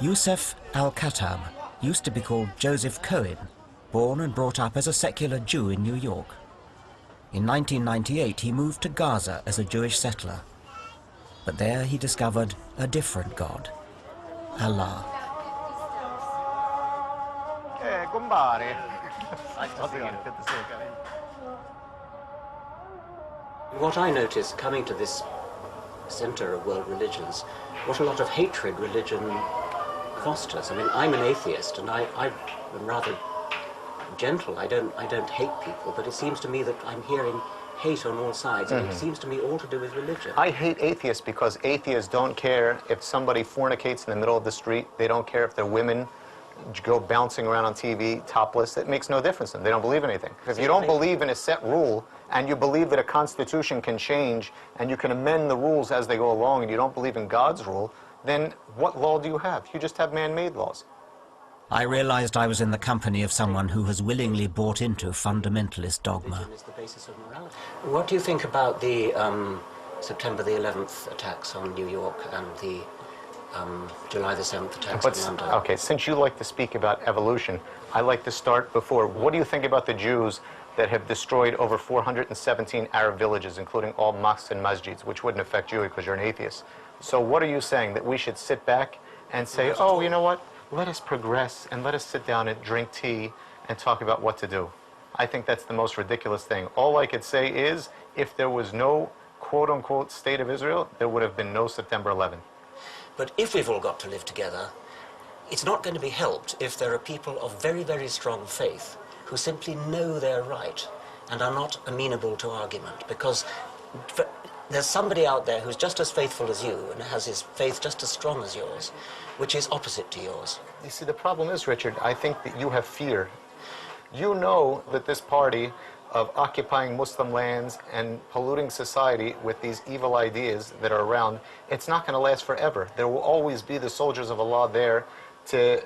Yusuf al-Khattab used to be called Joseph Cohen, born and brought up as a secular Jew in New York. In 1998, he moved to Gaza as a Jewish settler. But there he discovered a different God, Allah. What I noticed coming to this center of world religions, what a lot of hatred religion fosters. I mean, I'm an atheist, and I'm rather gentle. I don't hate people, but it seems to me that I'm hearing hate on all sides, and it seems to me all to do with religion. I hate atheists because atheists don't care if somebody fornicates in the middle of the street. They don't care if their women go bouncing around on TV topless. It makes no difference to them. They don't believe in anything. If you don't believe in a set rule, and you believe that a constitution can change, and you can amend the rules as they go along, and you don't believe in God's rule, then what law do you have? You just have man-made laws. I realized I was in the company of someone who has willingly bought into fundamentalist dogma. Is the basis of morality. What do you think about the September the 11th attacks on New York and the July the 7th attacks on London? Okay, since you like to speak about evolution, I like to start before. What do you think about the Jews that have destroyed over 417 Arab villages, including all mosques and masjids, which wouldn't affect you because you're an atheist? So what are you saying, that we should sit back and say, oh, you know what, let us progress and let us sit down and drink tea and talk about what to do? I think that's the most ridiculous thing. All I could say is, if there was no quote-unquote state of Israel, there would have been no September 11th. But if we've all got to live together, it's not going to be helped if there are people of very, very strong faith who simply know they're right and are not amenable to argument, because there's somebody out there who's just as faithful as you and has his faith just as strong as yours, which is opposite to yours. You see, the problem is, Richard, I think that you have fear. You know that this party of occupying Muslim lands and polluting society with these evil ideas that are around, it's not going to last forever. There will always be the soldiers of Allah there to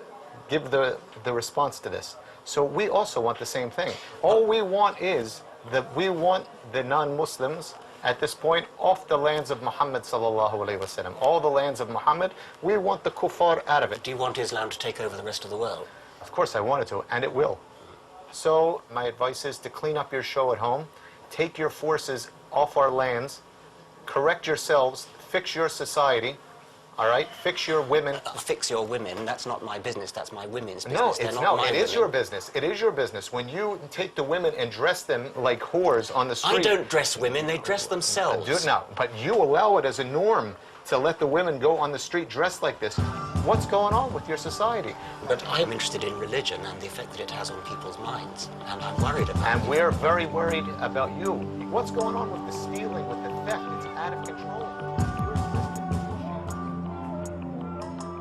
give the response to this. So we also want the same thing. All we want is that we want the non-Muslims at this point off the lands of Muhammad sallallahu alaihi wasallam. All the lands of Muhammad, we want the kuffar out of it. Do you want Islam to take over the rest of the world? Of course I want it to, and it will. So my advice is to clean up your show at home, take your forces off our lands, correct yourselves, fix your society, all right? Fix your women. Fix your women, that's not my business, that's my women's business. No, it's not. It is your business. It is your business. When you take the women and dress them like whores on the street. I don't dress women, they dress themselves. No, but you allow it as a norm to let the women go on the street dressed like this. What's going on with your society? But I'm interested in religion and the effect that it has on people's minds, and I'm worried about it. And we're very worried about you. What's going on with the stealing, with the theft? It's out of control.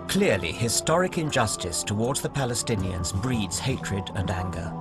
Clearly, historic injustice towards the Palestinians breeds hatred and anger.